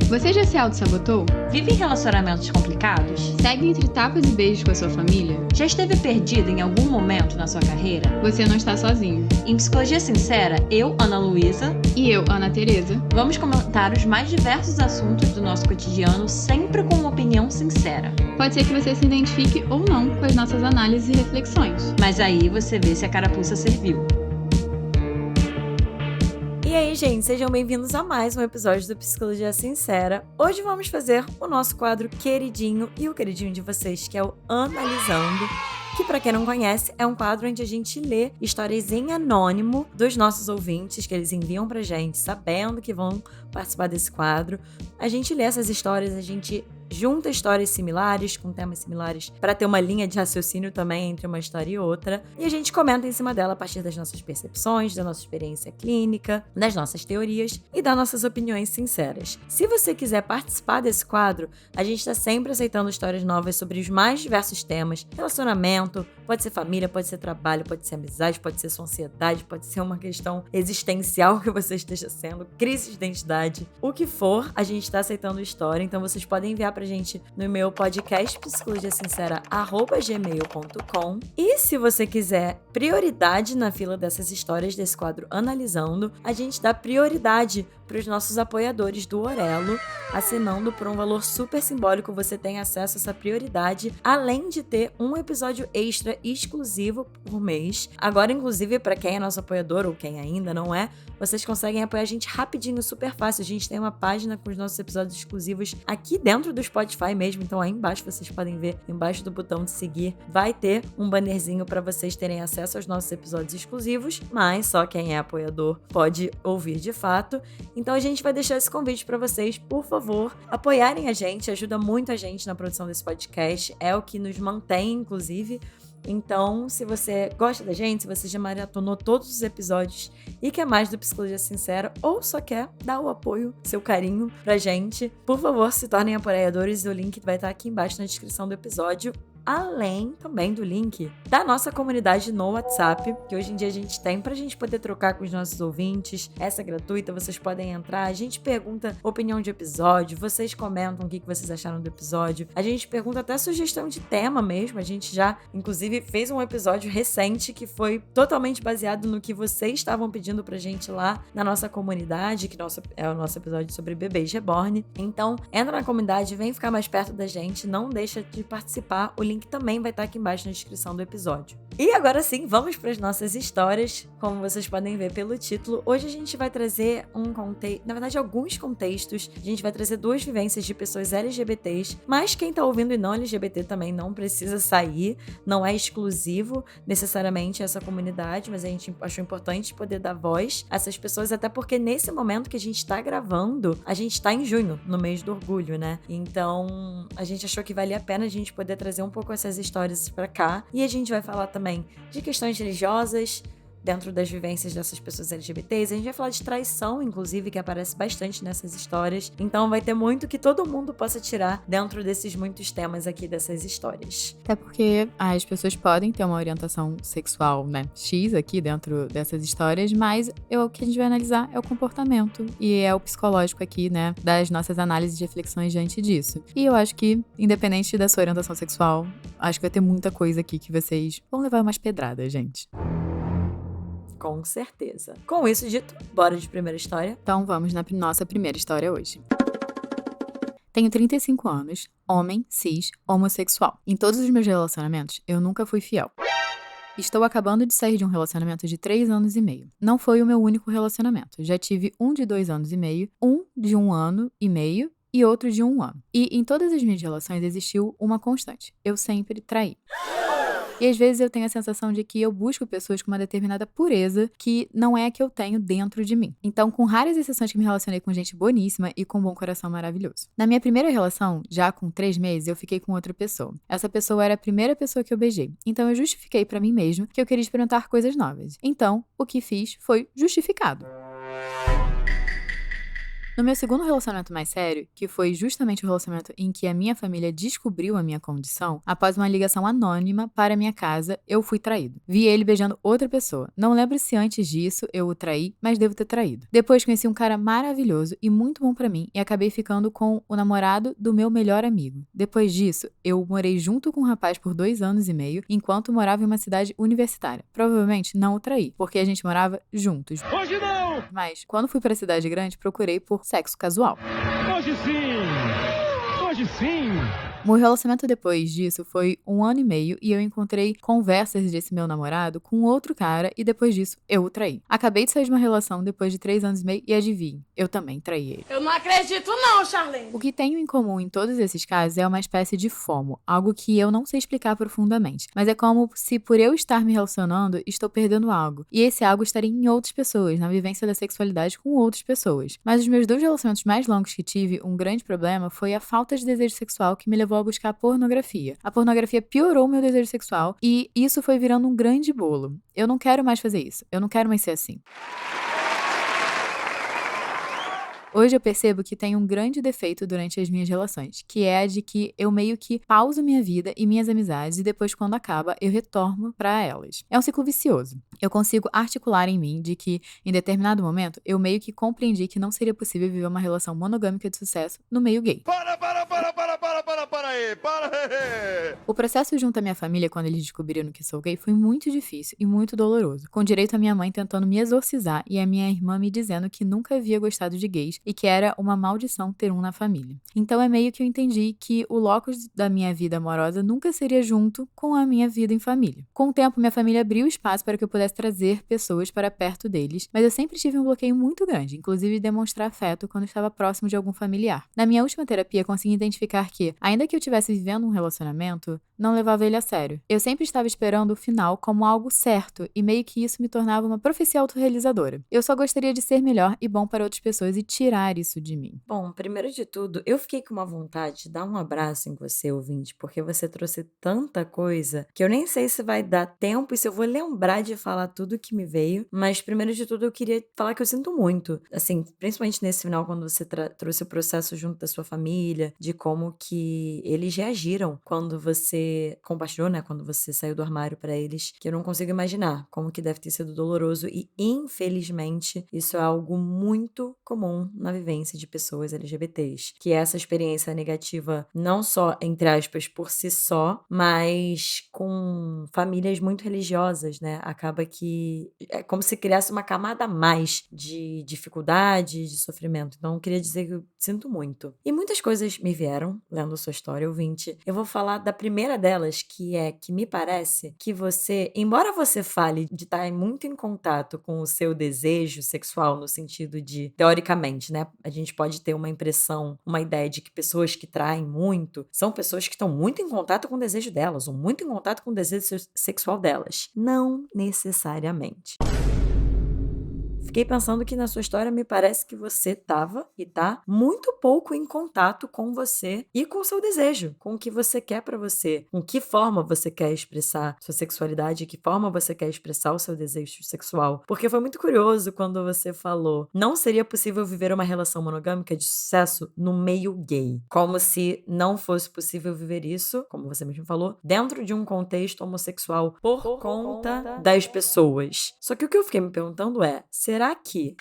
Você já se auto-sabotou? Vive em relacionamentos complicados? Segue entre tapas e beijos com a sua família? Já esteve perdido em algum momento na sua carreira? Você não está sozinho. Em Psicologia Sincera, eu, Ana Luísa, E eu, Ana Tereza, vamos comentar os mais diversos assuntos do nosso cotidiano, sempre com uma opinião sincera. pode ser que você se identifique ou não com as nossas análises e reflexões. Mas aí você vê se a carapuça serviu. E aí, gente, sejam bem-vindos a mais um episódio do Psicologia Sincera. Hoje vamos fazer o nosso quadro queridinho e o queridinho de vocês, que é o Analisando, que, pra quem não conhece, é um quadro onde a gente lê histórias em anônimo dos nossos ouvintes, que eles enviam pra gente, sabendo que vão participar desse quadro. A gente lê essas histórias, a gente junta histórias similares, com temas similares, para ter uma linha de raciocínio também entre uma história e outra. E a gente comenta em cima dela a partir das nossas percepções, da nossa experiência clínica, das nossas teorias e das nossas opiniões sinceras. Se você quiser participar desse quadro, a gente está sempre aceitando histórias novas sobre os mais diversos temas. Relacionamento, pode ser família, pode ser trabalho, pode ser amizade, pode ser sua ansiedade, pode ser uma questão existencial que você esteja sendo, crise de identidade. O que for, a gente está aceitando história, então vocês podem enviar pra gente no meu podcast psicologiasincera@gmail.com. E se você quiser prioridade na fila dessas histórias desse quadro Analisando, a gente dá prioridade para os nossos apoiadores do Orelo. Assinando por um valor super simbólico, você tem acesso a essa prioridade, além de ter um episódio extra exclusivo por mês. Agora, inclusive, para quem é nosso apoiador ou quem ainda não é, vocês conseguem apoiar a gente rapidinho, super fácil. A gente tem uma página com os nossos episódios exclusivos aqui dentro do Spotify mesmo, então aí embaixo vocês podem ver, embaixo do botão de seguir, vai ter um bannerzinho para vocês terem acesso aos nossos episódios exclusivos, mas só quem é apoiador pode ouvir de fato. Então a gente vai deixar esse convite para vocês, por favor, apoiarem a gente, ajuda muito a gente na produção desse podcast, é o que nos mantém, inclusive. Então, se você gosta da gente, se você já maratonou todos os episódios e quer mais do Psicologia Sincera, ou só quer dar o apoio, seu carinho pra gente, por favor, se tornem apoiadores. O link vai estar aqui embaixo na descrição do episódio. Além também do link da nossa comunidade no WhatsApp, que hoje em dia a gente tem pra gente poder trocar com os nossos ouvintes. Essa é gratuita, vocês podem entrar, a gente pergunta opinião de episódio, vocês comentam o que vocês acharam do episódio, a gente pergunta até sugestão de tema mesmo, a gente já, inclusive, fez um episódio recente que foi totalmente baseado no que vocês estavam pedindo pra gente lá na nossa comunidade, que é o nosso episódio sobre bebês reborn. Então, entra na comunidade, vem ficar mais perto da gente, não deixa de participar, o link também vai estar aqui embaixo na descrição do episódio. E agora sim, vamos para as nossas histórias. Como vocês podem ver pelo título, hoje a gente vai trazer alguns contextos. A gente vai trazer duas vivências de pessoas LGBTs, mas quem tá ouvindo e não LGBT também não precisa sair, não é exclusivo necessariamente essa comunidade, mas a gente achou importante poder dar voz a essas pessoas, até porque nesse momento que a gente tá gravando, a gente tá em junho, no mês do orgulho, né? Então, a gente achou que valia a pena a gente poder trazer um pouco essas histórias pra cá, e a gente vai falar também de questões religiosas dentro das vivências dessas pessoas LGBTs. A gente vai falar de traição, inclusive, que aparece bastante nessas histórias. Então vai ter muito que todo mundo possa tirar dentro desses muitos temas aqui dessas histórias. Até porque as pessoas podem ter uma orientação sexual, né, X aqui dentro dessas histórias, mas o que a gente vai analisar é o comportamento e é o psicológico aqui, né, das nossas análises e reflexões diante disso. E eu acho que, independente da sua orientação sexual, acho que vai ter muita coisa aqui que vocês vão levar umas pedradas, gente. Com certeza. Com isso dito, bora de primeira história? Então vamos na nossa primeira história hoje. Tenho 35 anos, homem, cis, homossexual. Em todos os meus relacionamentos, eu nunca fui fiel. Estou acabando de sair de um relacionamento de 3 anos e meio. Não foi o meu único relacionamento. Já tive um de 2 anos e meio, um de 1 ano e meio e outro de 1 ano. E em todas as minhas relações existiu uma constante. Eu sempre traí. E às vezes eu tenho a sensação de que eu busco pessoas com uma determinada pureza que não é a que eu tenho dentro de mim. Então, com raras exceções que me relacionei com gente boníssima e com um bom coração maravilhoso. Na minha primeira relação, já com 3 meses, eu fiquei com outra pessoa. Essa pessoa era a primeira pessoa que eu beijei. Então eu justifiquei pra mim mesma que eu queria experimentar coisas novas. Então, o que fiz foi justificado. No meu segundo relacionamento mais sério, que foi justamente o relacionamento em que a minha família descobriu a minha condição, após uma ligação anônima para minha casa, eu fui traído. Vi ele beijando outra pessoa. Não lembro se antes disso eu o traí, mas devo ter traído. Depois conheci um cara maravilhoso e muito bom pra mim e acabei ficando com o namorado do meu melhor amigo. Depois disso, eu morei junto com um rapaz por 2 anos e meio, enquanto morava em uma cidade universitária. Provavelmente não o traí, porque a gente morava juntos. Hoje não! Mas, quando fui pra cidade grande, procurei por sexo casual. Hoje sim! Hoje sim! Meu relacionamento depois disso foi 1 ano e meio e eu encontrei conversas desse meu namorado com outro cara e depois disso eu o traí. Acabei de sair de uma relação depois de 3 anos e meio e adivinhe, eu também traí ele. Eu não acredito não, Charlene. O que tenho em comum em todos esses casos é uma espécie de FOMO, algo que eu não sei explicar profundamente, mas é como se por eu estar me relacionando, estou perdendo algo, e esse algo estaria em outras pessoas, na vivência da sexualidade com outras pessoas. Mas os meus 2 relacionamentos mais longos que tive, um grande problema foi a falta de desejo sexual que me levou a buscar pornografia. A pornografia piorou meu desejo sexual e isso foi virando um grande bolo. Eu não quero mais fazer isso, eu não quero mais ser assim. Hoje eu percebo que tem um grande defeito durante as minhas relações, que é a de que eu meio que pauso minha vida e minhas amizades e depois, quando acaba, eu retorno para elas. É um ciclo vicioso. Eu consigo articular em mim de que, em determinado momento, eu meio que compreendi que não seria possível viver uma relação monogâmica de sucesso no meio gay. Para aí! O processo junto à minha família, quando eles descobriram que sou gay, foi muito difícil e muito doloroso, com direito à minha mãe tentando me exorcizar e a minha irmã me dizendo que nunca havia gostado de gays e que era uma maldição ter um na família. Então é meio que eu entendi que o locus da minha vida amorosa nunca seria junto com a minha vida em família. Com o tempo, minha família abriu espaço para que eu pudesse trazer pessoas para perto deles, mas eu sempre tive um bloqueio muito grande, inclusive demonstrar afeto quando estava próximo de algum familiar. Na minha última terapia, consegui identificar que, ainda que eu estivesse vivendo um relacionamento, não levava ele a sério. Eu sempre estava esperando o final como algo certo e meio que isso me tornava uma profecia autorrealizadora. Eu só gostaria de ser melhor e bom para outras pessoas e tirar isso de mim. Bom, primeiro de tudo, eu fiquei com uma vontade de dar um abraço em você, ouvinte, porque você trouxe tanta coisa que eu nem sei se vai dar tempo e se eu vou lembrar de falar tudo que me veio, mas primeiro de tudo eu queria falar que eu sinto muito, assim, principalmente nesse final quando você trouxe o processo junto da sua família, de como que eles reagiram quando você compartilhou, né, quando você saiu do armário pra eles, que eu não consigo imaginar como que deve ter sido doloroso e infelizmente isso é algo muito comum na vivência de pessoas LGBTs, que é essa experiência negativa não só, entre aspas, por si só, mas com famílias muito religiosas, né? Acaba que é como se criasse uma camada a mais de dificuldade, de sofrimento. Então, eu queria dizer que eu sinto muito. E muitas coisas me vieram lendo a sua história, ouvinte. Eu vou falar da primeira delas, que é que me parece que você, embora você fale de estar muito em contato com o seu desejo sexual, no sentido de, teoricamente, né? A gente pode ter uma impressão, uma ideia de que pessoas que traem muito são pessoas que estão muito em contato com o desejo delas, ou muito em contato com o desejo sexual delas. Não necessariamente. Fiquei pensando que na sua história me parece que você estava e tá muito pouco em contato com você e com o seu desejo, com o que você quer pra você, com que forma você quer expressar sua sexualidade, que forma você quer expressar o seu desejo sexual. Porque foi muito curioso quando você falou, não seria possível viver uma relação monogâmica de sucesso no meio gay. Como se não fosse possível viver isso, como você mesmo falou, dentro de um contexto homossexual por conta das pessoas. Só que o que eu fiquei me perguntando é, será que...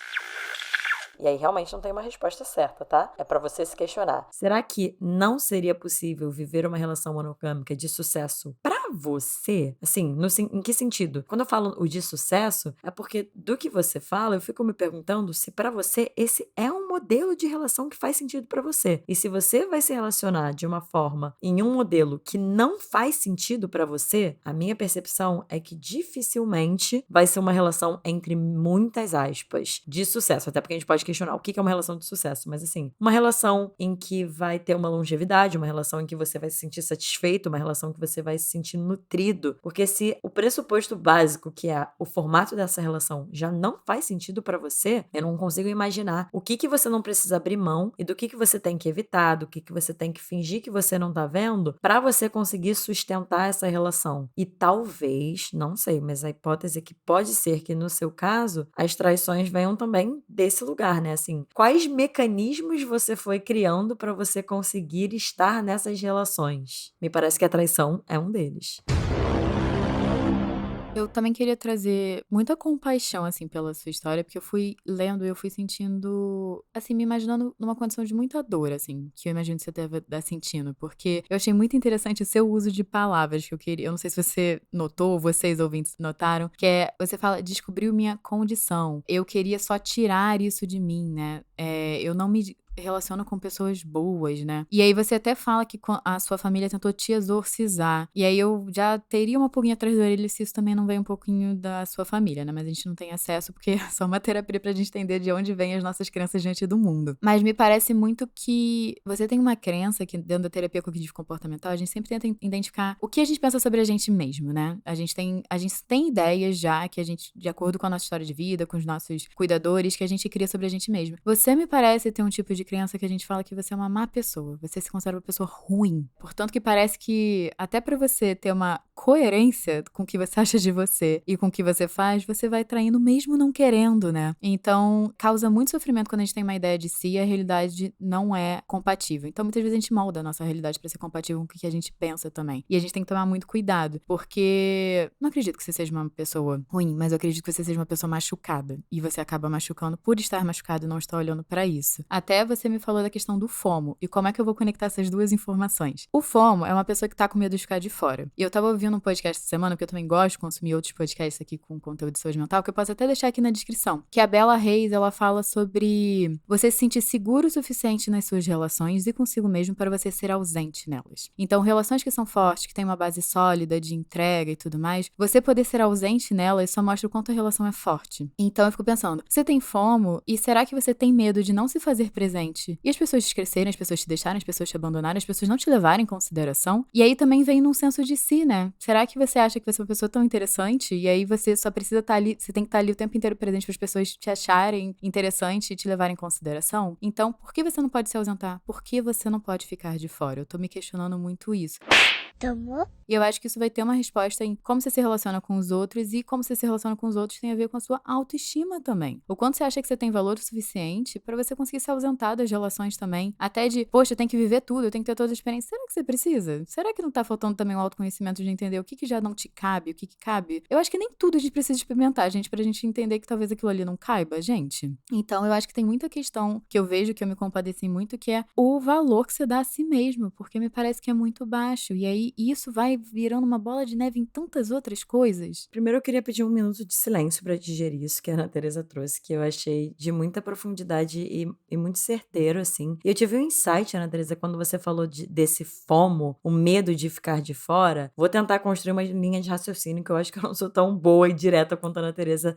E aí realmente não tem uma resposta certa, tá? É pra você se questionar. Será que não seria possível viver uma relação monogâmica de sucesso pra você? Assim, em que sentido? Quando eu falo o de sucesso, é porque do que você fala, eu fico me perguntando se pra você esse é um modelo de relação que faz sentido pra você. E se você vai se relacionar de uma forma em um modelo que não faz sentido pra você, a minha percepção é que dificilmente vai ser uma relação entre muitas aspas de sucesso. Até porque a gente pode questionar o que é uma relação de sucesso, mas assim, uma relação em que vai ter uma longevidade, uma relação em que você vai se sentir satisfeito, uma relação que você vai se sentir sentindo nutrido, porque se o pressuposto básico, que é o formato dessa relação, já não faz sentido pra você, eu não consigo imaginar o que você não precisa abrir mão e do que você tem que evitar, do que você tem que fingir que você não tá vendo, pra você conseguir sustentar essa relação. E talvez, não sei, mas a hipótese é que pode ser que no seu caso, as traições venham também desse lugar, né? Assim, quais mecanismos você foi criando pra você conseguir estar nessas relações? Me parece que a traição é um deles. Eu também queria trazer muita compaixão, assim, pela sua história, porque eu fui lendo e eu fui sentindo, assim, me imaginando numa condição de muita dor, assim, que eu imagino que você deve estar sentindo, porque eu achei muito interessante o seu uso de palavras que eu queria. Eu não sei se você notou, vocês ouvintes notaram, que é, você fala, descobriu minha condição. Eu queria só tirar isso de mim, né? Eu não me relaciona com pessoas boas, né? E aí você até fala que a sua família tentou te exorcizar. E aí eu já teria uma pulguinha atrás da orelha se isso também não vem um pouquinho da sua família, né? Mas a gente não tem acesso porque é só uma terapia pra gente entender de onde vêm as nossas crenças diante do mundo. Mas me parece muito que você tem uma crença que dentro da terapia cognitiva comportamental, a gente sempre tenta identificar o que a gente pensa sobre a gente mesmo, né? A gente tem ideias já que a gente, de acordo com a nossa história de vida, com os nossos cuidadores, que a gente cria sobre a gente mesmo. Você me parece ter um tipo de crença que a gente fala que você é uma má pessoa, você se considera uma pessoa ruim. Portanto, que parece que até pra você ter uma coerência com o que você acha de você e com o que você faz, você vai traindo mesmo não querendo, né? Então, causa muito sofrimento quando a gente tem uma ideia de si e a realidade não é compatível. Então, muitas vezes a gente molda a nossa realidade pra ser compatível com o que a gente pensa também. E a gente tem que tomar muito cuidado, porque não acredito que você seja uma pessoa ruim, mas eu acredito que você seja uma pessoa machucada. E você acaba machucando por estar machucado e não estar olhando pra isso. Até você me falou da questão do FOMO. E como é que eu vou conectar essas duas informações? O FOMO é uma pessoa que tá com medo de ficar de fora. E eu tava ouvindo um podcast essa semana, porque eu também gosto de consumir outros podcasts aqui com conteúdo de saúde mental, que eu posso até deixar aqui na descrição. Que a Bella Reis, ela fala sobre você se sentir seguro o suficiente nas suas relações e consigo mesmo para você ser ausente nelas. Então, relações que são fortes, que têm uma base sólida de entrega e tudo mais, você poder ser ausente nelas só mostra o quanto a relação é forte. Então, eu fico pensando, você tem FOMO e será que você tem medo de não se fazer presente? E as pessoas te esquecerem, as pessoas te deixarem, as pessoas te abandonarem, as pessoas não te levarem em consideração? E aí também vem num senso de si, né? Será que você acha que você é uma pessoa tão interessante e aí você só precisa estar ali, você tem que estar ali o tempo inteiro presente para as pessoas te acharem interessante e te levarem em consideração? Então, por que você não pode se ausentar? Por que você não pode ficar de fora? Eu tô me questionando muito isso. E eu acho que isso vai ter uma resposta em como você se relaciona com os outros e como você se relaciona com os outros tem a ver com a sua autoestima também. O quanto você acha que você tem valor o suficiente pra você conseguir se ausentar das relações também. Até de, poxa, eu tenho que viver tudo, eu tenho que ter toda a experiência. Será que você precisa? Será que não tá faltando também o autoconhecimento de entender o que já não te cabe, o que cabe? Eu acho que nem tudo a gente precisa experimentar, gente, pra gente entender que talvez aquilo ali não caiba, gente. Então, eu acho que tem muita questão que eu vejo, que eu me compadeci muito, que é o valor que você dá a si mesmo, porque me parece que é muito baixo. E aí, isso vai virando uma bola de neve em tantas outras coisas. Primeiro eu queria pedir um minuto de silêncio pra digerir isso que a Ana Teresa trouxe, que eu achei de muita profundidade e muito certeiro, assim. E eu tive um insight, Ana Teresa, quando você falou desse FOMO, o medo de ficar de fora. Vou tentar construir uma linha de raciocínio, que eu acho que eu não sou tão boa e direta quanto a Ana Teresa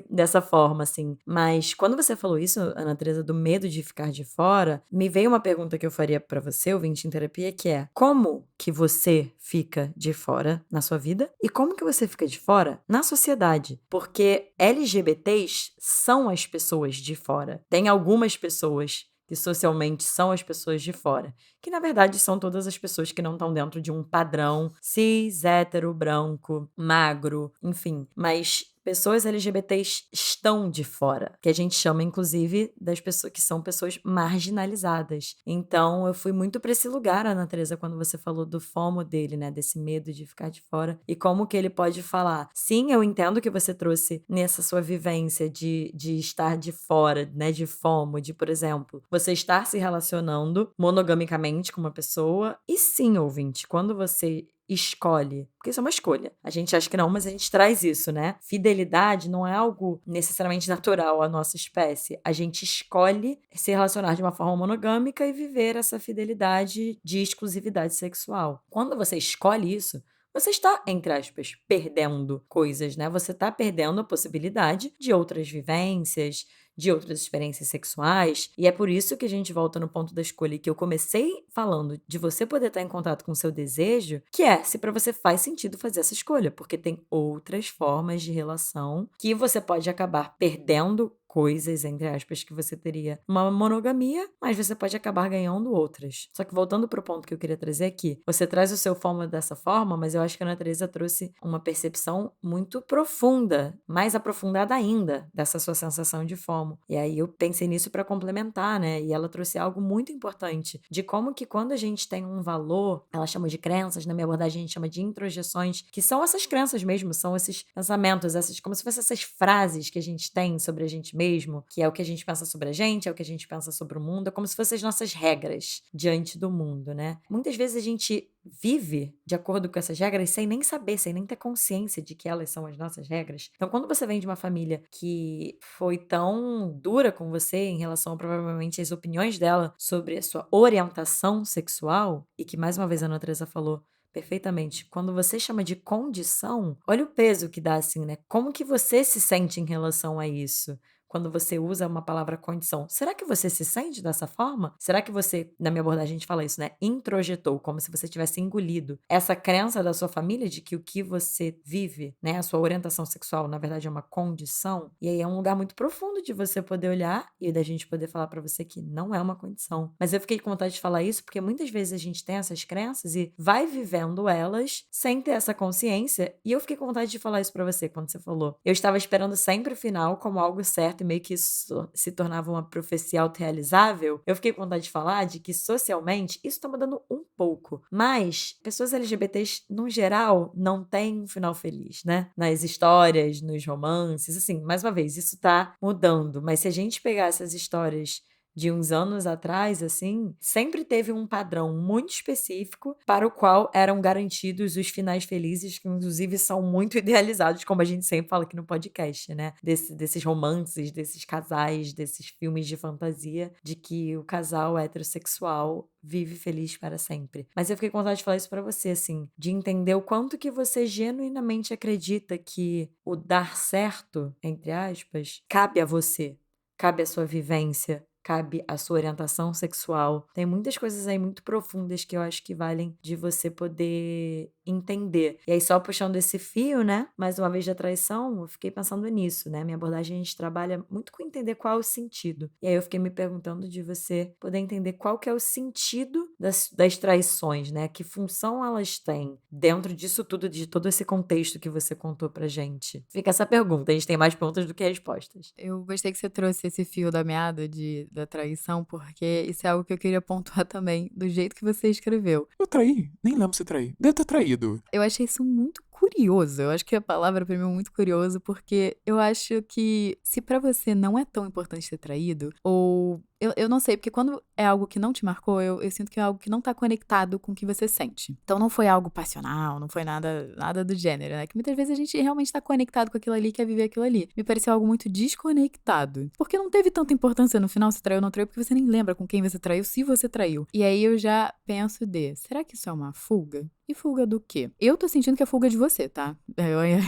dessa forma, assim. Mas quando você falou isso, Ana Teresa, do medo de ficar de fora, me veio uma pergunta que eu faria pra você, ouvinte em terapia, que é: como que você fica de fora na sua vida e como que você fica de fora na sociedade? Porque LGBTs são as pessoas de fora. Tem algumas pessoas que socialmente são as pessoas de fora, que na verdade são todas as pessoas que não estão dentro de um padrão cis, hétero, branco, magro, enfim. Mas pessoas LGBTs estão de fora, que a gente chama, inclusive, das pessoas que são pessoas marginalizadas. Então, eu fui muito pra esse lugar, Ana Teresa, quando você falou do FOMO dele, né, desse medo de ficar de fora, e como que ele pode falar. Sim, eu entendo que você trouxe nessa sua vivência de estar de fora, né, de FOMO, de, por exemplo, você estar se relacionando monogamicamente com uma pessoa, e sim, ouvinte, quando você escolhe, porque isso é uma escolha. A gente acha que não, mas a gente traz isso, né? Fidelidade não é algo necessariamente natural à nossa espécie. A gente escolhe se relacionar de uma forma monogâmica e viver essa fidelidade de exclusividade sexual. Quando você escolhe isso, você está, entre aspas, perdendo coisas, né? Você está perdendo a possibilidade de outras vivências, de outras experiências sexuais, e é por isso que a gente volta no ponto da escolha que eu comecei falando de você poder estar em contato com o seu desejo, que é se para você faz sentido fazer essa escolha, porque tem outras formas de relação que você pode acabar perdendo coisas, entre aspas, que você teria uma monogamia, mas você pode acabar ganhando outras. Só que voltando pro ponto que eu queria trazer aqui, você traz o seu FOMO dessa forma, mas eu acho que a Ana Teresa trouxe uma percepção muito profunda, mais aprofundada ainda, dessa sua sensação de FOMO. E aí eu pensei nisso para complementar, né? E ela trouxe algo muito importante, de como que quando a gente tem um valor, ela chama de crenças, na minha abordagem a gente chama de introjeções, que são essas crenças mesmo, são esses pensamentos, essas, como se fossem essas frases que a gente tem sobre a gente mesmo, que é o que a gente pensa sobre a gente, é o que a gente pensa sobre o mundo, é como se fossem as nossas regras diante do mundo, né? Muitas vezes a gente vive de acordo com essas regras sem nem saber, sem nem ter consciência de que elas são as nossas regras. Então, quando você vem de uma família que foi tão dura com você em relação, provavelmente, às opiniões dela sobre a sua orientação sexual, e que, mais uma vez, a Ana Teresa falou perfeitamente, quando você chama de condição, olha o peso que dá assim, né? Como que você se sente em relação a isso? Quando você usa uma palavra condição. Será que você se sente dessa forma? Será que você, na minha abordagem a gente fala isso, né? Introjetou, como se você tivesse engolido essa crença da sua família de que o que você vive, né? A sua orientação sexual, na verdade, é uma condição. E aí é um lugar muito profundo de você poder olhar e da gente poder falar pra você que não é uma condição. Mas eu fiquei com vontade de falar isso porque muitas vezes a gente tem essas crenças e vai vivendo elas sem ter essa consciência. E eu fiquei com vontade de falar isso pra você quando você falou. Eu estava esperando sempre o final como algo certo e meio que isso se tornava uma profecia autorrealizável. Eu fiquei com vontade de falar de que socialmente isso tá mudando um pouco. Mas pessoas LGBTs, no geral, não têm um final feliz, né? Nas histórias, nos romances, assim, mais uma vez, isso tá mudando. Mas se a gente pegar essas histórias de uns anos atrás, assim, sempre teve um padrão muito específico para o qual eram garantidos os finais felizes, que inclusive são muito idealizados, como a gente sempre fala aqui no podcast, né? Desses romances, desses casais, desses filmes de fantasia, de que o casal heterossexual vive feliz para sempre. Mas eu fiquei com vontade de falar isso pra você, assim, de entender o quanto que você genuinamente acredita que o dar certo, entre aspas, cabe a você, cabe à sua vivência, cabe à sua orientação sexual. Tem muitas coisas aí muito profundas que eu acho que valem de você poder entender. E aí, só puxando esse fio, né? Mais uma vez da traição, eu fiquei pensando nisso, né? Minha abordagem, a gente trabalha muito com entender qual é o sentido. E aí eu fiquei me perguntando de você poder entender qual que é o sentido das traições, né? Que função elas têm dentro disso tudo, de todo esse contexto que você contou pra gente. Fica essa pergunta, a gente tem mais perguntas do que respostas. Eu gostei que você trouxe esse fio da meada da traição, porque isso é algo que eu queria pontuar também, do jeito que você escreveu. Eu traí? Nem lembro se traí. Devo ter traído. Eu achei isso muito curioso. Eu acho que a palavra pra mim é muito curioso, porque eu acho que se pra você não é tão importante ser traído, ou eu não sei, porque quando é algo que não te marcou, eu sinto que é algo que não tá conectado com o que você sente. Então não foi algo passional, não foi nada do gênero, né? Que muitas vezes a gente realmente tá conectado com aquilo ali, quer viver aquilo ali. Me pareceu algo muito desconectado. Porque não teve tanta importância no final se traiu ou não traiu, porque você nem lembra com quem você traiu, se você traiu. E aí eu já penso será que isso é uma fuga? E fuga do quê? Eu tô sentindo que é fuga de você, tá?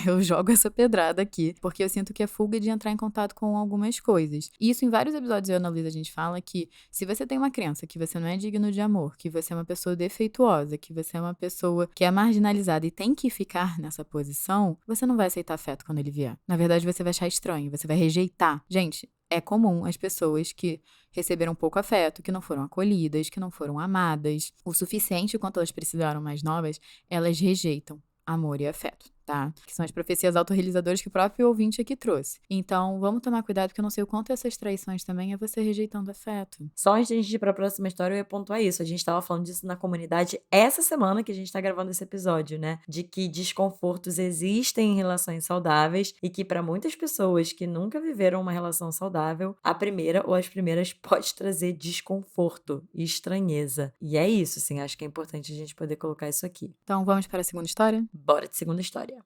Eu jogo essa pedrada aqui, porque eu sinto que é fuga de entrar em contato com algumas coisas. E isso em vários episódios eu analiso, a gente fala que se você tem uma crença que você não é digno de amor, que você é uma pessoa defeituosa, que você é uma pessoa que é marginalizada e tem que ficar nessa posição, você não vai aceitar afeto quando ele vier. Na verdade, você vai achar estranho, você vai rejeitar. Gente, é comum as pessoas que receberam pouco afeto, que não foram acolhidas, que não foram amadas o suficiente quanto elas precisaram mais novas, elas rejeitam amor e afeto, tá? Que são as profecias autorrealizadoras que o próprio ouvinte aqui trouxe. Então, vamos tomar cuidado, porque eu não sei o quanto essas traições também é você rejeitando afeto. Só antes de a gente ir pra próxima história, eu ia pontuar isso. A gente tava falando disso na comunidade essa semana que a gente tá gravando esse episódio, né? De que desconfortos existem em relações saudáveis e que pra muitas pessoas que nunca viveram uma relação saudável, a primeira ou as primeiras pode trazer desconforto e estranheza. E é isso, assim, acho que é importante a gente poder colocar isso aqui. Então, vamos para a segunda história? Bora de segunda história.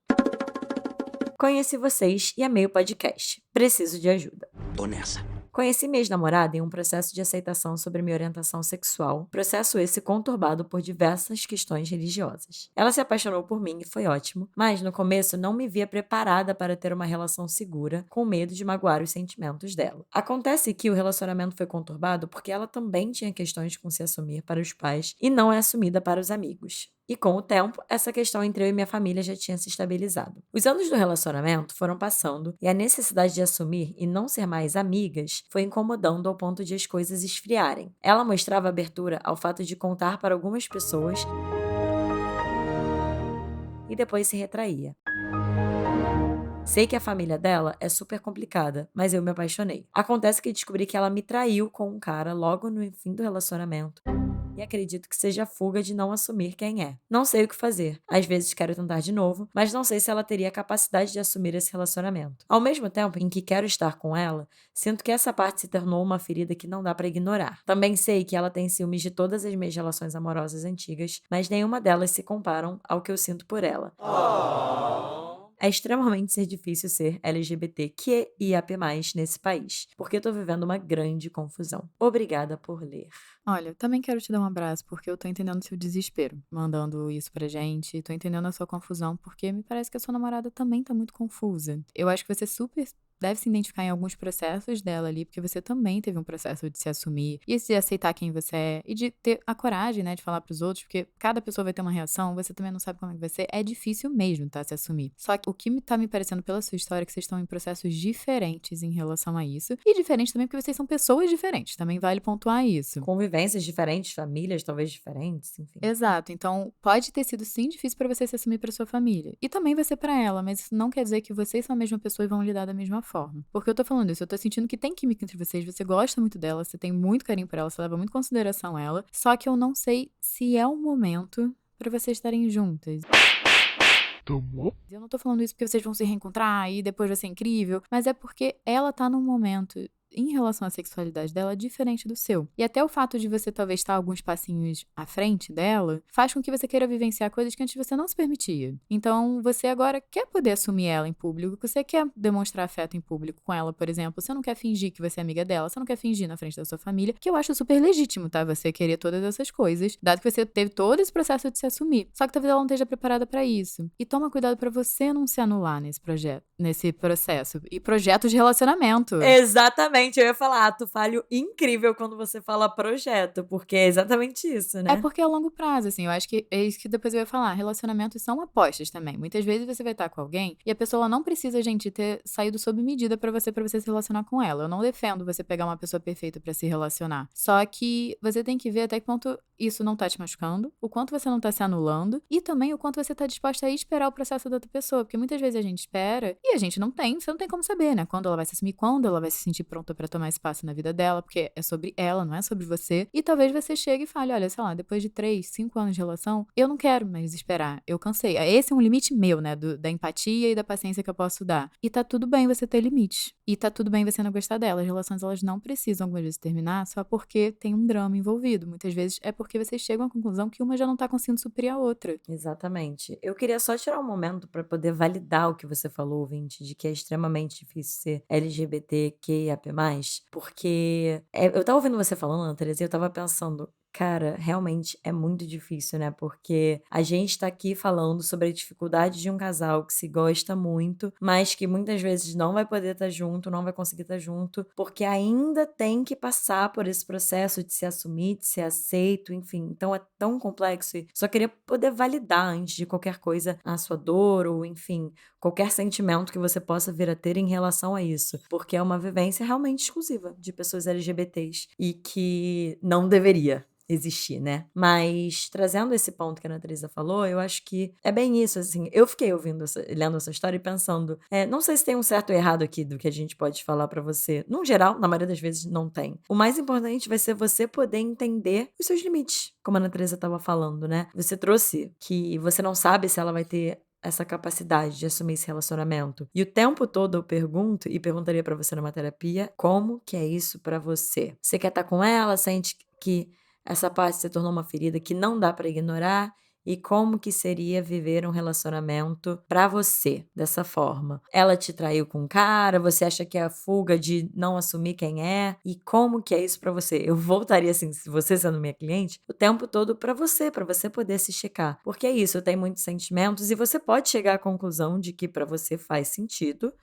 Conheci vocês e amei o podcast. Preciso de ajuda. Tô nessa. Conheci minha ex-namorada em um processo de aceitação sobre minha orientação sexual, processo esse conturbado por diversas questões religiosas. Ela se apaixonou por mim e foi ótimo, mas no começo não me via preparada para ter uma relação segura, com medo de magoar os sentimentos dela. Acontece que o relacionamento foi conturbado porque ela também tinha questões com se assumir para os pais e não é assumida para os amigos. E com o tempo, essa questão entre eu e minha família já tinha se estabilizado. Os anos do relacionamento foram passando e a necessidade de assumir e não ser mais amigas foi incomodando ao ponto de as coisas esfriarem. Ela mostrava abertura ao fato de contar para algumas pessoas e depois se retraía. Sei que a família dela é super complicada, mas eu me apaixonei. Acontece que descobri que ela me traiu com um cara logo no fim do relacionamento. E acredito que seja a fuga de não assumir quem é. Não sei o que fazer. Às vezes quero tentar de novo, mas não sei se ela teria a capacidade de assumir esse relacionamento. Ao mesmo tempo em que quero estar com ela, sinto que essa parte se tornou uma ferida que não dá pra ignorar. Também sei que ela tem ciúmes de todas as minhas relações amorosas antigas, mas nenhuma delas se comparam ao que eu sinto por ela. É extremamente ser difícil ser LGBTQIAP+, nesse país, porque eu tô vivendo uma grande confusão. Obrigada por ler. Olha, eu também quero te dar um abraço, porque eu tô entendendo seu desespero, mandando isso pra gente. Tô entendendo a sua confusão, porque me parece que a sua namorada também tá muito confusa. Eu acho que você super deve se identificar em alguns processos dela ali, porque você também teve um processo de se assumir e de aceitar quem você é e de ter a coragem, né, de falar pros outros, porque cada pessoa vai ter uma reação, você também não sabe como é que vai ser. É difícil mesmo, tá, se assumir. Só que o que tá me parecendo pela sua história é que vocês estão em processos diferentes em relação a isso. E diferentes também porque vocês são pessoas diferentes, também vale pontuar isso. Convivências diferentes, famílias talvez diferentes, enfim. Exato, então pode ter sido sim difícil pra você se assumir pra sua família. E também vai ser pra ela, mas isso não quer dizer que vocês são a mesma pessoa e vão lidar da mesma forma. Porque eu tô falando isso, eu tô sentindo que tem química entre vocês, você gosta muito dela, você tem muito carinho por ela, você leva muito em consideração ela, só que eu não sei se é o momento pra vocês estarem juntas. Eu não tô falando isso porque vocês vão se reencontrar e depois vai ser incrível, mas é porque ela tá num momento em relação à sexualidade dela diferente do seu. E até o fato de você talvez estar alguns passinhos à frente dela faz com que você queira vivenciar coisas que antes você não se permitia. Então, você agora quer poder assumir ela em público, você quer demonstrar afeto em público com ela, por exemplo. Você não quer fingir que você é amiga dela, você não quer fingir na frente da sua família, que eu acho super legítimo, tá? Você querer todas essas coisas, dado que você teve todo esse processo de se assumir. Só que talvez ela não esteja preparada pra isso. E toma cuidado pra você não se anular nesse processo. E projetos de relacionamento. Exatamente, eu ia falar ato falho incrível quando você fala projeto, porque é exatamente isso, né? É porque é a longo prazo, assim, eu acho que é isso que depois eu ia falar. Relacionamentos são apostas também. Muitas vezes você vai estar com alguém e a pessoa ela não precisa, gente, ter saído sob medida pra você se relacionar com ela. Eu não defendo você pegar uma pessoa perfeita pra se relacionar. Só que você tem que ver até que ponto isso não tá te machucando, o quanto você não tá se anulando e também o quanto você tá disposta a esperar o processo da outra pessoa. Porque muitas vezes a gente espera e a gente não tem, você não tem como saber, né? Quando ela vai se assumir, quando ela vai se sentir pronta pra tomar espaço na vida dela, porque é sobre ela, não é sobre você. E talvez você chegue e fale, olha, sei lá, depois de 3, 5 anos de relação, eu não quero mais esperar, eu cansei. Esse é um limite meu, né, da empatia e da paciência que eu posso dar. E tá tudo bem você ter limites. E tá tudo bem você não gostar dela. As relações, elas não precisam, algumas vezes, terminar só porque tem um drama envolvido. Muitas vezes é porque vocês chegam à conclusão que uma já não tá conseguindo suprir a outra. Exatamente. Eu queria só tirar um momento pra poder validar o que você falou, ouvinte, de que é extremamente difícil ser LGBTQIAP+, porque eu tava ouvindo você falando, Ana Teresa, e eu tava pensando, cara, realmente é muito difícil, né? Porque a gente tá aqui falando sobre a dificuldade de um casal que se gosta muito, mas que muitas vezes não vai poder estar junto, não vai conseguir estar junto, porque ainda tem que passar por esse processo de se assumir, de ser aceito, enfim. Então é tão complexo e só queria poder validar antes de qualquer coisa a sua dor ou, enfim, qualquer sentimento que você possa vir a ter em relação a isso, porque é uma vivência realmente exclusiva de pessoas LGBTs e que não deveria existir, né? Mas trazendo esse ponto que a Ana Teresa falou, eu acho que é bem isso, assim. Eu fiquei lendo essa história e pensando, não sei se tem um certo ou errado aqui do que a gente pode falar pra você. No geral, na maioria das vezes, não tem. O mais importante vai ser você poder entender os seus limites, como a Ana Teresa tava falando, né? Você trouxe que você não sabe se ela vai ter essa capacidade de assumir esse relacionamento. E o tempo todo eu pergunto, e perguntaria pra você numa terapia, como que é isso pra você? Você quer estar com ela, sente que essa parte se tornou uma ferida que não dá pra ignorar e como que seria viver um relacionamento pra você dessa forma. Ela te traiu com um cara, você acha que é a fuga de não assumir quem é, e como que é isso pra você? Eu voltaria assim, se você sendo minha cliente, o tempo todo pra você poder se checar. Porque é isso, tem muitos sentimentos e você pode chegar à conclusão de que pra você faz sentido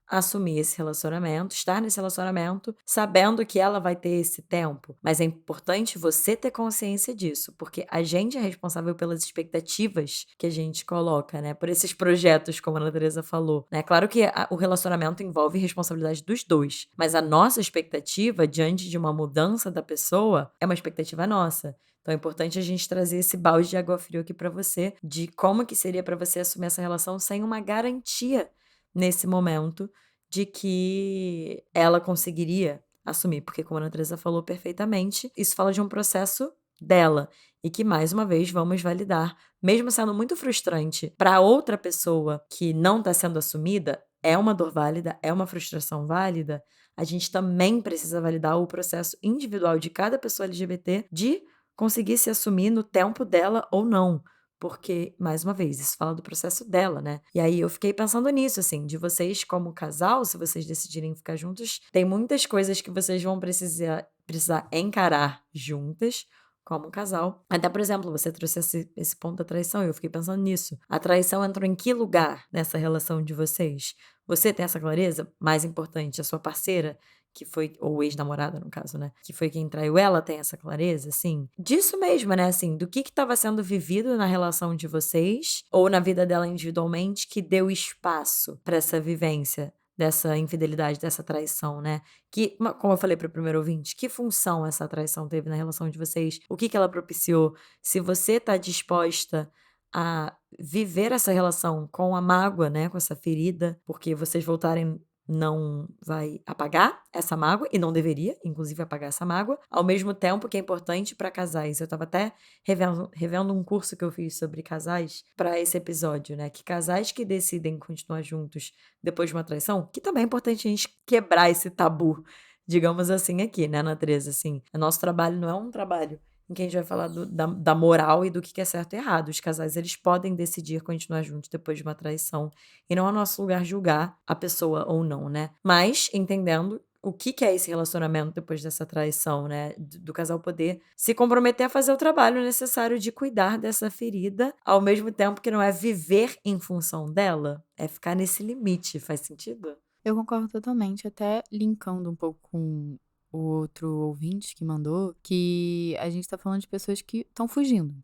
assumir esse relacionamento, estar nesse relacionamento, sabendo que ela vai ter esse tempo. Mas é importante você ter consciência disso, porque a gente é responsável pelas expectativas que a gente coloca, né? Por esses projetos, como a Ana Teresa falou, né? Claro que o relacionamento envolve responsabilidade dos dois, mas a nossa expectativa diante de uma mudança da pessoa é uma expectativa nossa. Então é importante a gente trazer esse balde de água fria aqui pra você, de como que seria pra você assumir essa relação sem uma garantia nesse momento de que ela conseguiria assumir, porque como a Ana Teresa falou perfeitamente, isso fala de um processo dela e que mais uma vez vamos validar, mesmo sendo muito frustrante para outra pessoa que não está sendo assumida, é uma dor válida, é uma frustração válida, a gente também precisa validar o processo individual de cada pessoa LGBT de conseguir se assumir no tempo dela ou não. Porque, mais uma vez, isso fala do processo dela, né? E aí eu fiquei pensando nisso, assim, de vocês como casal, se vocês decidirem ficar juntos, tem muitas coisas que vocês vão precisar encarar juntas, como casal. Até, por exemplo, você trouxe esse ponto da traição, e eu fiquei pensando nisso. A traição entrou em que lugar nessa relação de vocês? Você tem essa clareza? Mais importante, a sua parceira, que foi, ou ex-namorada no caso, né? Que foi quem traiu ela, tem essa clareza, assim? Disso mesmo, né? Assim, do que estava sendo vivido na relação de vocês, ou na vida dela individualmente, que deu espaço para essa vivência dessa infidelidade, dessa traição, né? Que, como eu falei para o primeiro ouvinte, que função essa traição teve na relação de vocês? O que ela propiciou? Se você tá disposta a viver essa relação com a mágoa, né? Com essa ferida, porque vocês voltarem não vai apagar essa mágoa, e não deveria, inclusive, apagar essa mágoa, ao mesmo tempo que é importante para casais. Eu estava até revendo um curso que eu fiz sobre casais para esse episódio, né? Que casais que decidem continuar juntos depois de uma traição, que também é importante a gente quebrar esse tabu, digamos assim, aqui, né, Ana Teresa? Assim, o nosso trabalho não é um trabalho em que a gente vai falar da moral e do que é certo e errado. Os casais, eles podem decidir continuar juntos depois de uma traição. E não é nosso lugar julgar a pessoa ou não, né? Mas entendendo o que é esse relacionamento depois dessa traição, né? Do casal poder se comprometer a fazer o trabalho necessário de cuidar dessa ferida, ao mesmo tempo que não é viver em função dela, é ficar nesse limite. Faz sentido? Eu concordo totalmente, até linkando um pouco com o outro ouvinte que mandou, que a gente tá falando de pessoas que estão fugindo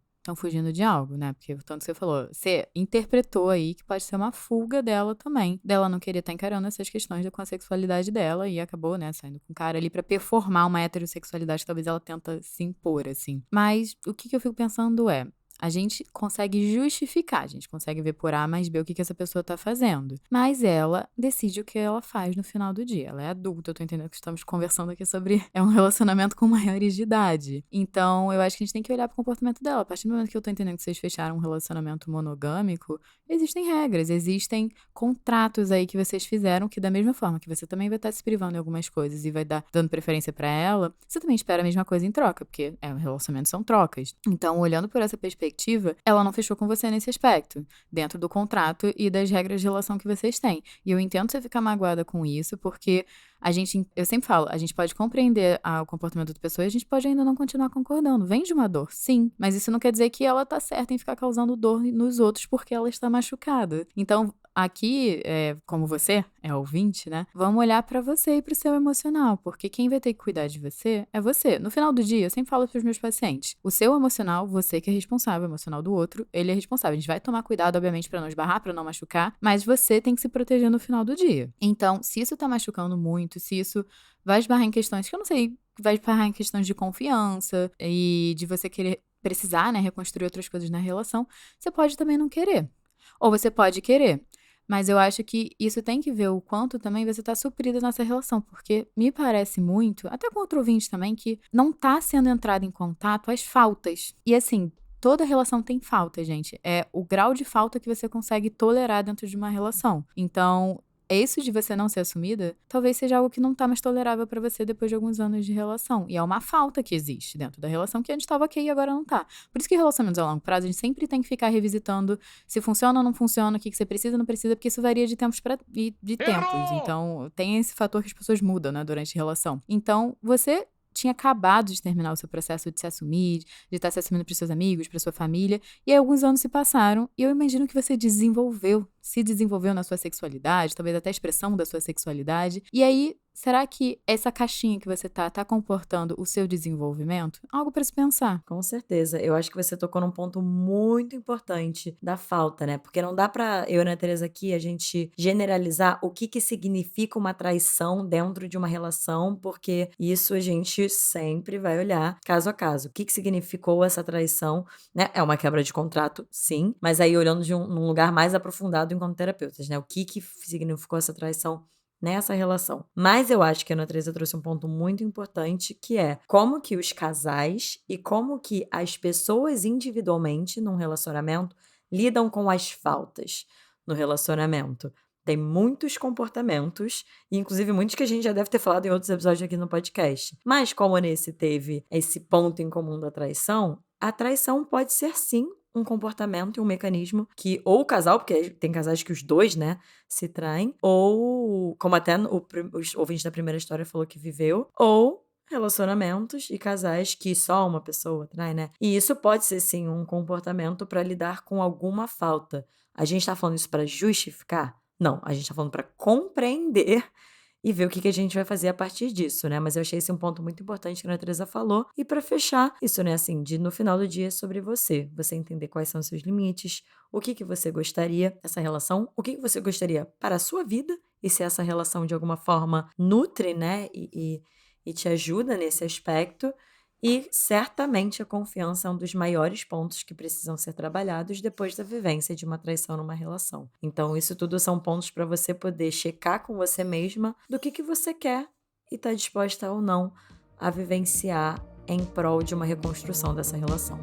de algo, né? Porque tanto que você falou, você interpretou aí que pode ser uma fuga dela também, dela não querer estar encarando essas questões com a sexualidade dela e acabou, né, saindo com um cara ali pra performar uma heterossexualidade que talvez ela tenta se impor, assim. Mas o que eu fico pensando é, a gente consegue justificar, a gente consegue ver por A mais B o que essa pessoa tá fazendo. Mas ela decide o que ela faz no final do dia. Ela é adulta, eu tô entendendo que estamos conversando aqui sobre um relacionamento com maiores de idade. Então, eu acho que a gente tem que olhar pro comportamento dela. A partir do momento que eu tô entendendo que vocês fecharam um relacionamento monogâmico, existem regras, existem contratos aí que vocês fizeram que da mesma forma que você também vai estar se privando em algumas coisas e vai dando preferência pra ela, você também espera a mesma coisa em troca, porque um relacionamento são trocas. Então, olhando por essa perspectiva, ela não fechou com você nesse aspecto, dentro do contrato e das regras de relação que vocês têm. E eu entendo você ficar magoada com isso, porque eu sempre falo, a gente pode compreender o comportamento da pessoa e a gente pode ainda não continuar concordando. Vem de uma dor, sim, mas isso não quer dizer que ela tá certa em ficar causando dor nos outros porque ela está machucada. Então, aqui, como você é ouvinte, né? Vamos olhar pra você e pro seu emocional, porque quem vai ter que cuidar de você é você. No final do dia, eu sempre falo pros meus pacientes, o seu emocional, você que é responsável, o emocional do outro, ele é responsável. A gente vai tomar cuidado, obviamente, pra não esbarrar, pra não machucar, mas você tem que se proteger no final do dia. Então, se isso tá machucando muito, se isso vai esbarrar em questões que eu não sei, vai esbarrar em questões de confiança e de você querer precisar, né, reconstruir outras coisas na relação, você pode também não querer. Ou você pode querer. Mas eu acho que isso tem que ver o quanto também você tá suprida nessa relação, porque me parece muito, até com outro ouvinte também, que não tá sendo entrado em contato as faltas. E assim, toda relação tem falta, gente. É o grau de falta que você consegue tolerar dentro de uma relação. Então, isso de você não ser assumida, talvez seja algo que não tá mais tolerável pra você depois de alguns anos de relação. E é uma falta que existe dentro da relação que antes tava ok e agora não tá. Por isso que relacionamentos a longo prazo, a gente sempre tem que ficar revisitando se funciona ou não funciona, o que você precisa ou não precisa, porque isso varia de tempos de tempos. Então, tem esse fator que as pessoas mudam, né, durante a relação. Então, você tinha acabado de terminar o seu processo de se assumir, de estar se assumindo para os seus amigos, para sua família, e aí alguns anos se passaram, e eu imagino que você se desenvolveu na sua sexualidade, talvez até a expressão da sua sexualidade, e aí, será que essa caixinha que você tá comportando o seu desenvolvimento? Algo para se pensar. Com certeza. Eu acho que você tocou num ponto muito importante da falta, né? Porque não dá pra eu e a Ana Teresa aqui a gente generalizar o que significa uma traição dentro de uma relação, porque isso a gente sempre vai olhar caso a caso. O que significou essa traição, né? É uma quebra de contrato, sim, mas aí olhando num lugar mais aprofundado enquanto terapeutas, né? O que significou essa traição nessa relação. Mas eu acho que a Ana Teresa trouxe um ponto muito importante, que é como que os casais e como que as pessoas individualmente num relacionamento lidam com as faltas no relacionamento. Tem muitos comportamentos, e inclusive muitos que a gente já deve ter falado em outros episódios aqui no podcast. Mas como nesse teve esse ponto em comum da traição, a traição pode ser sim um comportamento e um mecanismo que ou o casal, porque tem casais que os dois, né, se traem, ou, como até o ouvinte da primeira história falou que viveu, ou relacionamentos e casais que só uma pessoa trai, né? E isso pode ser sim um comportamento para lidar com alguma falta. A gente tá falando isso para justificar? Não, a gente tá falando para compreender e ver o que a gente vai fazer a partir disso, né? Mas eu achei esse um ponto muito importante que a Ana Teresa falou. E para fechar, isso, né, assim, no final do dia é sobre você. Você entender quais são os seus limites, o que você gostaria dessa relação, o que você gostaria para a sua vida, e se essa relação de alguma forma nutre, né, e te ajuda nesse aspecto. E certamente a confiança é um dos maiores pontos que precisam ser trabalhados depois da vivência de uma traição numa relação. Então, isso tudo são pontos para você poder checar com você mesma do que você quer e está disposta ou não a vivenciar em prol de uma reconstrução dessa relação.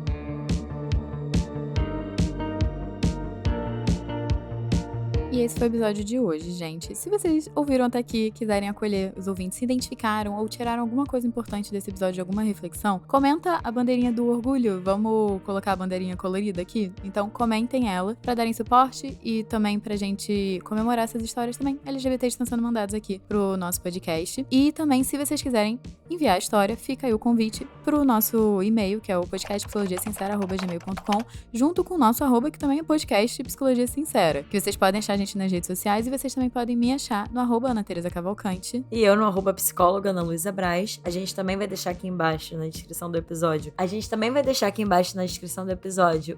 E esse foi o episódio de hoje, gente. Se vocês ouviram até aqui, quiserem acolher os ouvintes, se identificaram ou tiraram alguma coisa importante desse episódio, alguma reflexão, comenta a bandeirinha do orgulho. Vamos colocar a bandeirinha colorida aqui? Então comentem ela pra darem suporte e também pra gente comemorar essas histórias também LGBT estão sendo mandados aqui pro nosso podcast. E também, se vocês quiserem enviar a história, fica aí o convite pro nosso e-mail, que é o podcastpsicologiasincera@gmail.com, junto com o nosso @, que também é podcast Psicologia Sincera, que vocês podem achar a gente nas redes sociais, e vocês também podem me achar no @Ana Teresa Cavalcante. E eu no @psicóloga Ana Luísa Braz. A gente também vai deixar aqui embaixo na descrição do episódio.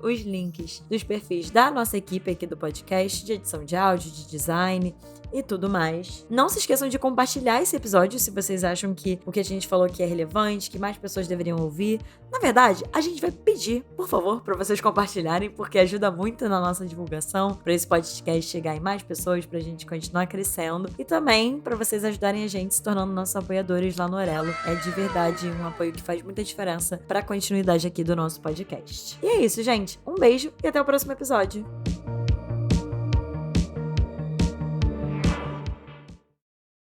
Os links dos perfis da nossa equipe aqui do podcast, de edição de áudio, de design e tudo mais. Não se esqueçam de compartilhar esse episódio se vocês acham que o que a gente falou aqui é relevante, que mais pessoas deveriam ouvir. Na verdade, a gente vai pedir, por favor, para vocês compartilharem, porque ajuda muito na nossa divulgação, para esse podcast chegar em mais pessoas, pra gente continuar crescendo, e também para vocês ajudarem a gente se tornando nossos apoiadores lá no Orelo. É de verdade um apoio que faz muita diferença para a continuidade aqui do nosso podcast. E é isso, gente. Um beijo e até o próximo episódio.